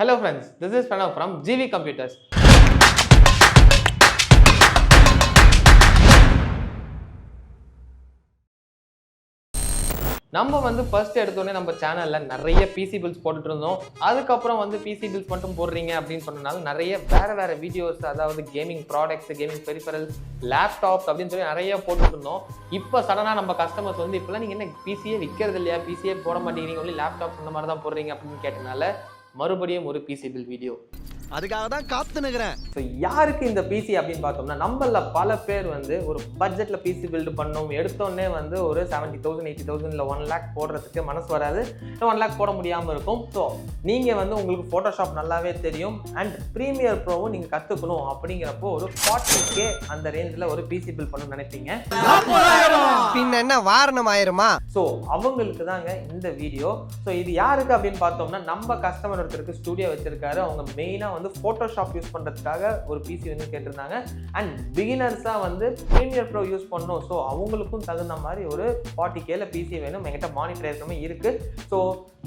Hello friends, this is Pranav from GV Computers. நம்ம first எடுத்தோடனே நம்ம சேனல்ல நிறைய பிசி பில்ஸ் போட்டுட்டு இருந்தோம். அதுக்கப்புறம் பிசி பில்ஸ் மட்டும் போடுறீங்க அப்படின்னு சொன்னனால நிறைய வேற வீடியோஸ், அதாவது gaming products, gaming peripherals, laptops அப்படின்னு சொல்லி நிறைய போட்டுட்டு இருந்தோம். இப்போ சடனா நம்ம கஸ்டமர்ஸ் இப்பெல்லாம் நீங்க என்ன பிசியே விற்கிறது இல்லையா, பிசியே போட மாட்டேங்கிறீங்க, ஒன்லி லேப்டாப்ஸ் இந்த மாதிரி தான் போடுறீங்க அப்படின்னு கேட்டனால மறுபடியும் ஒரு பிசி பில் வீடியோ. அதுக்காக தான் காத்து நிக்கிறேன். ஸோ யாருக்கு இந்த பிசி அப்படின்னு பார்த்தோம்னா, நம்மள பல பேர் ஒரு பட்ஜெட்ல பிசி பில்டு பண்ணோம், எடுத்தோடனே ஒரு 70,000 80,000 இல்லை 1 lakh போடுறதுக்கு மனசு வராது, 1 lakh போட முடியாமல் இருக்கும். ஸோ நீங்கள் உங்களுக்கு ஃபோட்டோஷாப் நல்லாவே தெரியும் அண்ட் ப்ரீமியர் ப்ரோவும் நீங்கள் கற்றுக்கணும் அப்படிங்கிறப்போ ஒரு 40K அந்த ரேஞ்சில் ஒரு பிசி பில் பண்ணணும்னு நினைப்பீங்க. பின்ன என்ன வாரணம் ஆயிருமா? ஸோ அவங்களுக்கு தாங்க இந்த வீடியோ. ஸோ இது யாருக்கு அப்படின்னு பார்த்தோம்னா, நம்ம கஸ்டமர் ஒருத்தருக்கு ஸ்டுடியோ வச்சிருக்காரு. அவங்க மெயினாக ஃபோட்டோஷாப் யூஸ் பண்றதுக்காக ஒரு பிசி கேட்டிருந்தாங்க அண்ட் பிகினர்ஸா பிரீமியர் ப்ரோ யூஸ் பண்ணணும். ஸோ அவங்களுக்கும் தகுந்த மாதிரி ஒரு 40K பிசி வேணும். என்கிட்ட மானிட்டர் ஏற்கனவே இருக்கு. ஸோ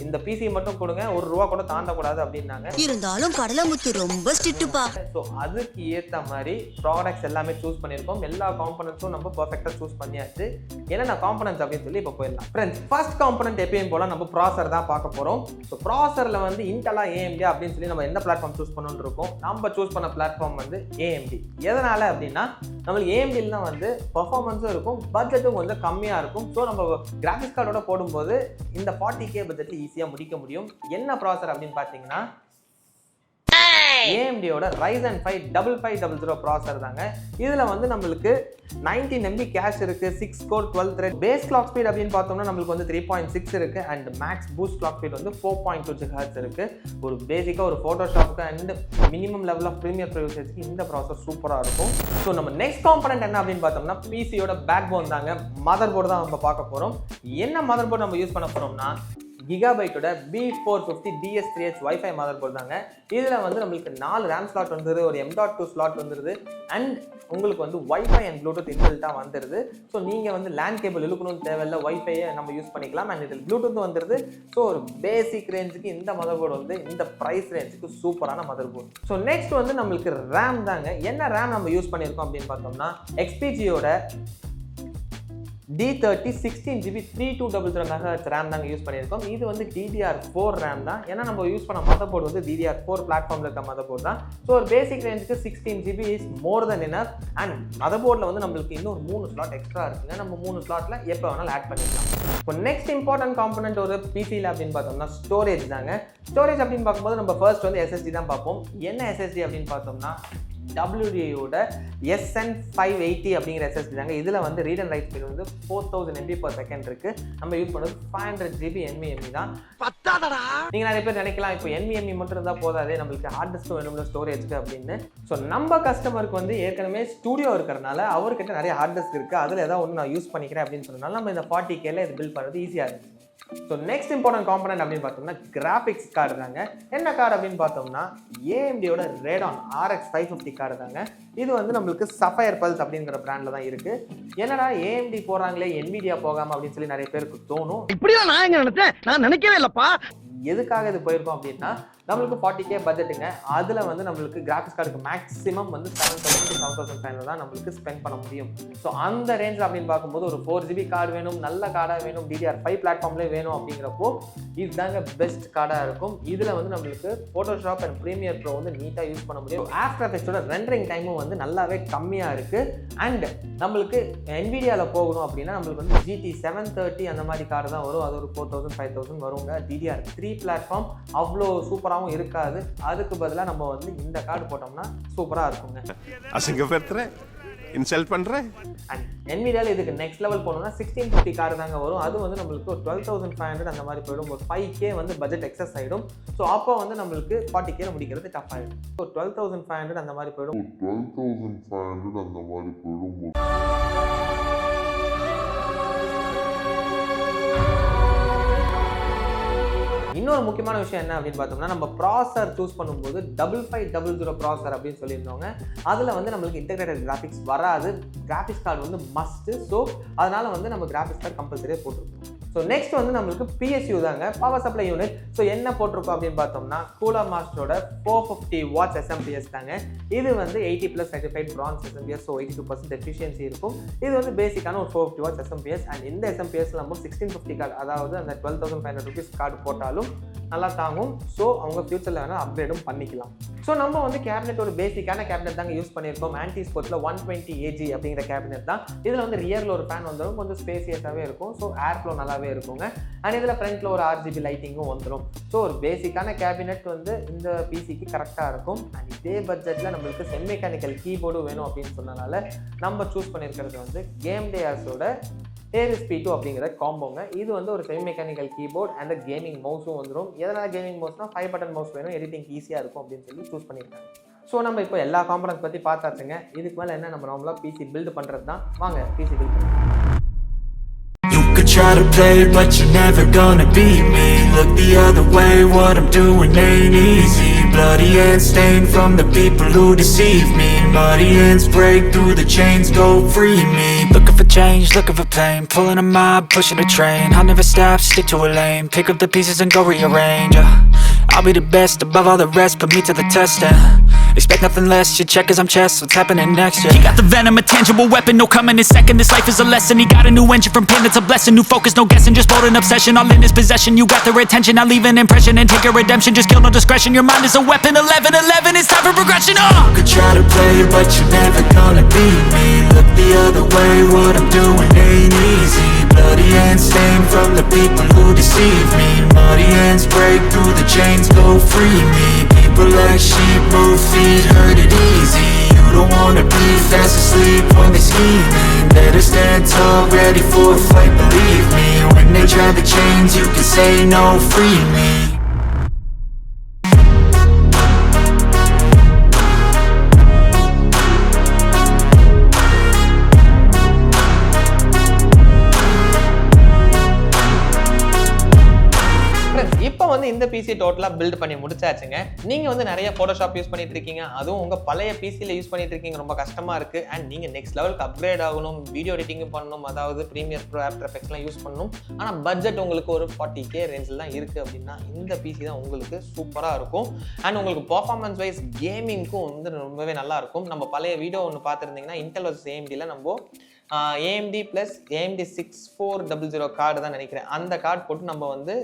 இந்த பிசி மட்டும் கொடுங்க, ₹1 கூட தாண்டக்கூடாது அப்படின்னாங்க. இருந்தாலும் கடலமுத்து ரொம்ப ஸ்ட்ரிக்ட்பா. ஸோ அதுக்கு ஏற்ற மாதிரி ப்ராடக்ட்ஸ் எல்லாமே சூஸ் பண்ணியிருக்கோம். எல்லா காம்பனன்ட்ஸும் நம்ம பர்ஃபெக்டாக சூஸ் பண்ணியாச்சு. என்னென்ன காம்பனன்ட்ஸ் அப்படின்னு சொல்லி இப்போ போயிடலாம். ஃப்ரெண்ட்ஸ், ஃபர்ஸ்ட் காம்பனன்ட் எப்பயும் போல நம்ம ப்ராசர் தான் பார்க்க போகிறோம். ஸோ ப்ராசரில் இன்டெலா AMD அப்படின்னு சொல்லி நம்ம என்ன பிளாட்ஃபார்ம் சூஸ் பண்ணணும்னு இருக்கும். நம்ம சூஸ் பண்ண பிளாட்ஃபார்ம் AMD. எதனால அப்படின்னா, நம்மளுக்கு AMDல தான் பர்ஃபார்மன்ஸும் இருக்கும், பட்ஜெட்டும் கொஞ்சம் கம்மியாக இருக்கும். ஸோ நம்ம கிராஃபிக்ஸ் கார்டோட போடும்போது இந்த 40K பட்ஜெட்டில் ஈஸியாக முடிக்க முடியும். என்ன ப்ராசர் அப்படின்னு பார்த்தீங்கன்னா, AMDயோட Ryzen 5 5500 ப்ராசர் தாங்க. இதில் நம்மளுக்கு 19 MB கேஷ் இருக்கு, 6 core 12 thread. Base clock speed அப்படின்னு பார்த்தோம்னா நம்மளுக்கு 3.6 இருக்கு and max boost clock speed 4.2 GHz இருக்கு. ஒரு பேசிக்காக ஒரு ஃபோட்டோஷாப்புக்கு and minimum level of premiere pro யூசேஜ்க்கு இந்த ப்ராசர் சூப்பராக இருக்கும். ஸோ நம்ம நெக்ஸ்ட் காம்பனன்ட் என்ன அப்படின்னு பார்த்தோம்னா, பிசியோட பேக் போன் தாங்க, மதர் போர்டு தான் நம்ம பார்க்க போகிறோம். என்ன மதர் போர்டு நம்ம யூஸ் பண்ண போகிறோம்னா, கிகாபைட்டோட B450 DS3H wifi mother board தாங்க. இதில் நம்மளுக்கு 4 RAM ஸ்லாட் வந்துருது, ஒரு M.2 ஸ்லாட் வந்துருது அண்ட் உங்களுக்கு வைஃபை அண்ட் ப்ளூடூத் இன்பில்ட்டாக வந்துடுது. ஸோ நீங்கள் லேண்ட் கேபிள் இழுக்கணும்னு தேவையில்லை, வைஃபையை நம்ம யூஸ் பண்ணிக்கலாம் அண்ட் இதில் ப்ளூடூத் வந்துடுது. ஸோ ஒரு பேசிக் ரேஞ்சுக்கு இந்த மதர் போர்டு இந்த ப்ரைஸ் ரேஞ்சுக்கு சூப்பரான மதர் போர்டு. ஸோ நெக்ஸ்ட் நம்மளுக்கு ரேம் தாங்க. என்ன ரேம் நம்ம யூஸ் பண்ணியிருக்கோம் அப்படின்னு பார்த்தோம்னா, XPGயோட D30 16GB 3200 MHz RAM தாங்க யூஸ் பண்ணியிருக்கோம். இது DDR4 RAM தான். ஏன்னா நம்ம யூஸ் பண்ண மதர் போர்டு DDR4 பிளாட்ஃபார்மில் இருக்க மதர் போர்டு தான். ஸோ ஒரு பேசிக் ரேஞ்சுக்கு 16GB is more then enough. And mother போர்டில் நம்மளுக்கு இன்னும் 3 ஸ்லாட் எக்ஸ்ட்ரா இருக்குங்க. நம்ம 3 ஸ்லாட்டில் எப்போ வேணாலும் ஆட் பண்ணிக்கலாம். இப்போ நெக்ஸ்ட் இம்பார்ட்டன்ட் காம்பனன்ட் ஒரு பிசியில் அப்படின்னு பார்த்தோம்னா ஸ்டோரேஜ் தாங்க. ஸ்டோரேஜ் அப்படின்னு பார்க்கும்போது நம்ம ஃபர்ஸ்ட் SSD தான் பார்ப்போம். என்ன SSD அப்படின்னு பார்த்தோம்னா, WDயோட SN580 அப்படிங்கிற SSD தாங்க. இதில் read and right speed 4000 MB/s இருக்கு. நம்ம யூஸ் பண்ணுறது 500GB NVMe தான். நீங்கள் நிறைய பேர் நினைக்கலாம், இப்போ NVMe மட்டும் இருந்தால் போதாதே, நம்மளுக்கு ஹார்ட் டிஸ்க் வேணும்ல ஸ்டோரேஜ்க்கு அப்படின்னு. ஸோ நம்ம கஸ்டமருக்கு ஏற்கனவே ஸ்டுடியோ இருக்கிறனால அவர்கிட்ட நிறைய ஹார்ட் டிஸ்க் இருக்குது, அதில் ஏதாவது ஒன்று நான் யூஸ் பண்ணிக்கிறேன் அப்படின்னு சொன்னனால நம்ம இந்த 40Kல இது பில்ட் பண்ணுறது ஈஸியாக இருக்குது. ஸோ நெக்ஸ்ட் இம்பார்ட்டன்ட் காம்பனன்ட் அப்படின்னு பார்த்தோம்னா கிராஃபிக்ஸ் கார்டு தாங்க. என்ன கார்டு அப்படின்னு பார்த்தோம்னா, AMDயோட Radeon RX 550 கார்டு தாங்க. இது நம்மளுக்கு Sapphire Pulse அப்படிங்கிற பிராண்டில் தான் இருக்குது. என்னடா AMD போகிறாங்களே NVIDIA போகாமல் அப்படின்னு சொல்லி நிறைய பேருக்கு தோணும். இப்படிதான் நான் எங்க நினைச்சேன், நான் நினைக்கவே இல்லப்பா. எதுக்காக இது போயிருக்கோம் அப்படின்னா, நம்மளுக்கு 40K பட்ஜெட்டுங்க. அதில் நம்மளுக்கு கிராஃபிக்ஸ் கார்டுக்கு மேக்ஸிமம் 7,000 to 7,500 தான் நம்மளுக்கு ஸ்பெண்ட் பண்ண முடியும். ஸோ அந்த ரேஞ்சில் அப்படின்னு பார்க்கும்போது ஒரு 4GB கார்டு வேணும், நல்ல கார்டாக வேணும், DDR5 பிளாட்ஃபார்ம்லேயே வேணும். அப்படிங்கிறப்போ இதுதாங்க பெஸ்ட் கார்டாக இருக்கும். இதில் நம்மளுக்கு ஃபோட்டோஷாப் அண்ட் ப்ரீமியர் ப்ரோ நீட்டாக யூஸ் பண்ண முடியும். ஆஃப்டர் எஃபெக்ட்ஸோட ரெண்டரிங் டைமும் நல்லாவே கம்மியாக இருக்குது. அண்ட் நம்மளுக்கு NVIDIAவில் போகணும் அப்படின்னா நம்மளுக்கு GT 730 அந்த மாதிரி கார்டு தான் வரும். அது ஒரு 4,000 5,000 வருங்க. DDR3 பிளாட்ஃபார்ம் அவ்வளோ சூப்பராகவும் இருக்காது. அதுக்கு பதிலாக நம்ம இந்த கார்டு போட்டோம்னா சூப்பராக இருக்குங்க. அசிங்கப்படுத்துறேன், இன்சல்ட் பண்ணுறேன். அண்ட் NVIDIAவில் இதுக்கு நெக்ஸ்ட் லெவல் போனோம்னா 1650 கார்டு தாங்க வரும். அது நம்மளுக்கு ஒரு 12,500 அந்த மாதிரி போயிடும். ஒரு 5K பட்ஜெட் எக்ஸஸ் ஆகிடும். ஸோ அப்போ நம்மளுக்கு 40Kல முடிக்கிறது டஃப் ஆகிடும். ஸோ 12,500 அந்த மாதிரி போயிடும். இன்னொரு முக்கியமான விஷயம் என்ன அப்படின்னு பார்த்தோம்னா, நம்ம ப்ராசர் சூஸ் பண்ணும்போது 5500 ப்ராசர் அப்படின்னு சொல்லியிருந்தோங்க. அதில் நம்மளுக்கு இன்டெகிரேட்டட் கிராஃபிக்ஸ் வராது. Graphics card must. ஸோ அதனால் நம்ம கிராஃபிக்ஸ் கார்டு கம்பல்சரியாக போட்டிருக்கோம். ஸோ நெக்ஸ்ட் வந்து நம்மளுக்கு PSU தாங்க, பவர் சப்ளை யூனிட். ஸோ என்ன போட்டிருக்கோம் அப்படின்னு பார்த்தோம்னா கூலர் மாஸ்டரோட 450 வாட்ஸ் SMPS தாங்க. இது வந்து 80+ certified France SMPS. So 82% efficiency இருக்கும். இது வந்து பேசிக்கான ஒரு 450 வாட்ஸ் SMPS. அண்ட் இந்த SMPS நம்ம 1650 கார்டு, அதாவது அந்த 12,500 rupees கார்டு போட்டாலும் நல்லா தாங்கும். ஸோ அவங்க ஃபியூச்சரில் வேணால் அப்கிரேடும் பண்ணிக்கலாம். ஸோ நம்ம வந்து கேபினெட் ஒரு பேசிக்கான கேபினெட் தாங்க யூஸ் பண்ணியிருக்கோம். ஆன்டி ஸ்போர்ட்ஸில் 120 AG அப்படிங்கிற கேபினெட் தான். இதில் வந்து ரியரில் ஒரு ஃபேன் வந்துடும், கொஞ்சம் ஸ்பேசியஸாகவே இருக்கும். ஸோ ஏர் ஃப்ளோ நல்லாவே இருக்குங்க. அண்ட் இதில் ஃப்ரண்ட்டில் ஒரு RGB லைட்டிங்கும் வந்துடும். ஸோ ஒரு பேசிக்கான கேபினெட் வந்து இந்த பிசிக்கு கரெக்டாக இருக்கும். அண்ட் இதே பட்ஜெட்டில் நம்மளுக்கு செமி மெக்கானிக்கல் கீபோர்டும் வேணும் அப்படின்னு சொன்னனால நம்ம சூஸ் பண்ணியிருக்கிறது வந்து கேம் டேஸோட ARIS-P2 அப்படிங்கிற காம்போங்க. இது வந்து ஒரு semi mechanical keyboard and gaming மவுஸும் வந்துடும். எதனால் கேமிங் மவுஸ்னா 5 பட்டன் மவுஸ் வேணும், எடிட்டிங் ஈஸியாக இருக்கும் அப்படின்னு சொல்லி சூஸ் பண்ணியிருக்காங்க. ஸோ நம்ம இப்போ எல்லா காம்பனன்ட்ஸ் பற்றி பார்த்தாச்சுங்க. இதுக்கு மேலே என்ன, நம்ம நார்மலாக பிசி பில்டு பண்ணுறது தான். வாங்க பிசி பில்ட் பண்ணுறோம். Try to play but you're never gonna beat me. Look the other way, what I'm doing ain't easy. Bloody hands stained from the people who deceive me. Muddy hands break through the chains, go free me. Looking for change, looking for pain. Pulling a mob, pushing a train. I'll never stop, stick to a lane. Pick up the pieces and go rearrange. I'll be the best above all the rest, put me to the test. Expect nothing less, your checkers, I'm chess. What's happening next? Yeah. He got the venom, a tangible weapon, no coming in second. This life is a lesson. He got a new engine from pain, it's a blessing. New focus, no guessing, just bold and obsession. All in his possession, you got their attention. I'll leave an impression and take your redemption. Just kill no discretion. Your mind is a weapon. 11-11, it's time for progression. You could try to play, but you're never gonna beat me. Look the other way, what I'm doing ain't easy. Bloody hands stained from the people who deceive me. Muddy hands break through the chains, go free me. People like sheep move feet, hurt it easy. You don't wanna be fast asleep when they scheming. Better stand tall, ready for a fight, believe me. When they try the chains, you can say no, free me. இப்போ வந்து இந்த PC டோட்டலாக build பண்ணி முடிச்சாச்சுங்க. நீங்கள் வந்து நிறைய Photoshop use பண்ணிட்டு இருக்கீங்க, அதுவும் உங்கள் பழைய பிசியில் யூஸ் பண்ணிட்டு இருக்கீங்க, ரொம்ப கஷ்டமாக இருக்குது. அண்ட் நீங்கள் நெக்ஸ்ட் லெவலுக்கு அப்கிரேட் ஆகணும், வீடியோ எடிட்டிங்கும் பண்ணணும், அதாவது ப்ரீமியர் ப்ரோ, ஆஃப்டர் எஃபெக்ட்ஸ்லாம் யூஸ் பண்ணணும். ஆனால் பட்ஜெட் உங்களுக்கு ஒரு 40K ரேஞ்சில் தான் இருக்குது அப்படின்னா இந்த பிசி தான் உங்களுக்கு சூப்பராக இருக்கும். அண்ட் உங்களுக்கு பர்ஃபார்மன்ஸ் வைஸ் கேமிங்க்கும் வந்து ரொம்பவே நல்லாயிருக்கும். நம்ம பழைய வீடியோ ஒன்று பார்த்துருந்தீங்கன்னா இன்டெல் வர்சஸ் AMDல நம்ம AMD + AMD 6400 கார்டு தான் நினைக்கிறேன், அந்த கார்டு போட்டு நம்ம வந்து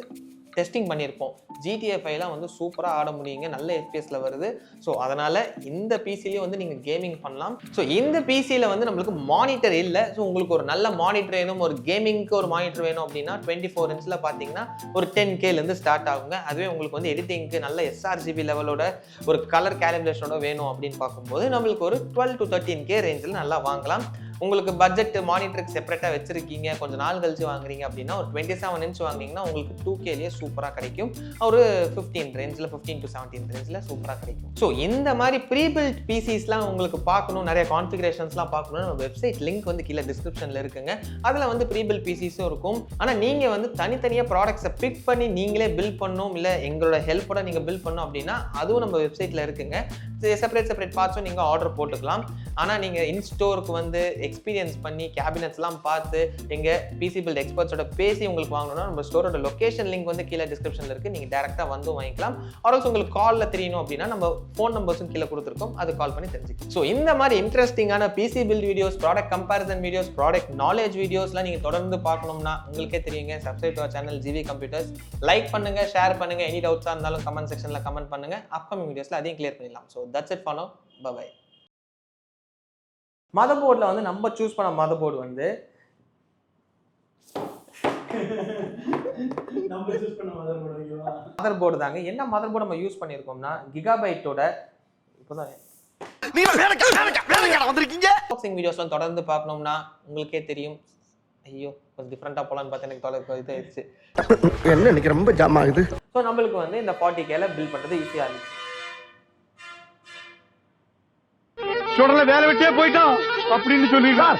டெஸ்டிங் பண்ணியிருப்போம். GTA 5லாம் வந்து சூப்பராக ஆட முடியுங்க, நல்ல FPSல வருது. ஸோ அதனால் இந்த பிசிலேயே வந்து நீங்கள் கேமிங் பண்ணலாம். ஸோ இந்த பிசியில் வந்து நம்மளுக்கு மானிட்டர் இல்லை. ஸோ உங்களுக்கு ஒரு நல்ல மானிட்டர் வேணும், ஒரு கேமிங்க்கு ஒரு மானிட்டர் வேணும் அப்படின்னா 24 இன்ச்சில் பார்த்தீங்கன்னா ஒரு 10Kலேருந்து ஸ்டார்ட் ஆகுங்க. அதுவே உங்களுக்கு வந்து எடிட்டிங்க்கு நல்ல sRGB லெவலோட ஒரு கலர் கேலிப்ரேஷனோட வேணும் அப்படின்னு பார்க்கும்போது நம்மளுக்கு ஒரு 12 to 13K ரேஞ்சில் நல்லா வாங்கலாம். உங்களுக்கு பட்ஜெட் மானிட்டருக்கு செப்பரேட்டாக வச்சிருக்கீங்க, கொஞ்சம் நாள் கழிச்சு வாங்குறீங்க அப்படின்னா ஒரு 27 இன்ச் வாங்கினீங்கன்னா உங்களுக்கு 2Kலேயே சூப்பராக கிடைக்கும். ஒரு 15 ரேஞ்சில் 15 to 17 ரேஞ்சில் சூப்பராக கிடைக்கும். ஸோ இந்த மாதிரி ப்ரீபில்ட் பிசிஸ்லாம் உங்களுக்கு பார்க்கணும், நிறைய கான்ஃபிகரேஷன்ஸ்லாம் பார்க்கணும், நம்ம வெப்சைட் லிங்க் வந்து கீழே டிஸ்கிரிப்ஷனில் இருக்குங்க. அதில் வந்து ப்ரீபில்ட் பிசிஸும் இருக்கும். ஆனால் நீங்கள் வந்து தனித்தனியாக ப்ராடக்ட்ஸை பிக் பண்ணி நீங்களே பில்ட் பண்ணணும், இல்லை எங்களோட ஹெல்ப்போட நீங்கள் பில்ட் பண்ணணும் அப்படின்னா அதுவும் நம்ம வெப்சைட்டில் இருக்குங்க. செப்பரேட் பார்ட்ஸும் நீங்கள் ஆர்டர் போட்டுக்கலாம். ஆனால் நீங்கள் இன்ஸ்டோருக்கு வந்து எக்ஸ்பீரியன்ஸ் பண்ணி கேபினட்ஸ்லாம் பார்த்து எங்கள் பிசி பில்ட் எக்ஸ்பர்ட்ஸோட பேசி உங்களுக்கு வாங்கணும்னா நம்ம ஸ்டோரோட லொக்கேஷன் லிங்க் வந்து கீழே டிஸ்கிரிப்ஷனில் இருக்குது, நீங்கள் டேரெக்டாக வந்து வாங்கிக்கலாம். ஆல்சோ உங்களுக்கு காலில் தெரியணும் அப்படின்னா நம்ம ஃபோன் நம்பர்ஸும் கீழே கொடுத்துருக்கோம், அது கால் பண்ணி தெரிஞ்சுக்கலாம். ஸோ இந்த மாதிரி இன்ட்ரெஸ்டிங்கான PC build videos, product comparison videos, product knowledge வீடியோஸ்லாம் நீங்கள் தொடர்ந்து பார்க்கணும்னா உங்களுக்கே தெரியுங்க, subscribe to channel GV computers. Like பண்ணுங்க, ஷேர் பண்ணுங்க, எனி டவுட்ஸாக இருந்தாலும் கமெண்ட் செக்ஷனில் கமெண்ட் பண்ணுங்க. அப்கமிங் வீடியோஸில் அதையும் கிளியர் பண்ணிடலாம். So that's it for now, bye. மதர்போர்டில் வந்து நம்ம சூஸ் பண்ண மதர்போர்டு வந்து மதர்போர்டு தாங்க. என்ன மதர்போர்டு நம்ம யூஸ் பண்ணியிருக்கோம்னா கிகாபைட்டோட இப்போதான் அன்பாக்சிங் வீடியோஸ்லாம் தொடர்ந்து பார்க்கணும்னா உங்களுக்கே தெரியும். ஐயோ கொஞ்சம் டிஃப்ரெண்டாக போகலான்னு பார்த்தா எனக்கு இது ஆயிடுச்சு. என்ன இன்னைக்கு ரொம்ப ஜாம் ஆகுது. ஸோ நம்மளுக்கு வந்து இந்த 40Kல பில் பண்ணுறது ஈஸியாக இருந்துச்சு. வேலை விட்டே போயிட்டோம் அப்படின்னு சொல்லிடுறார்.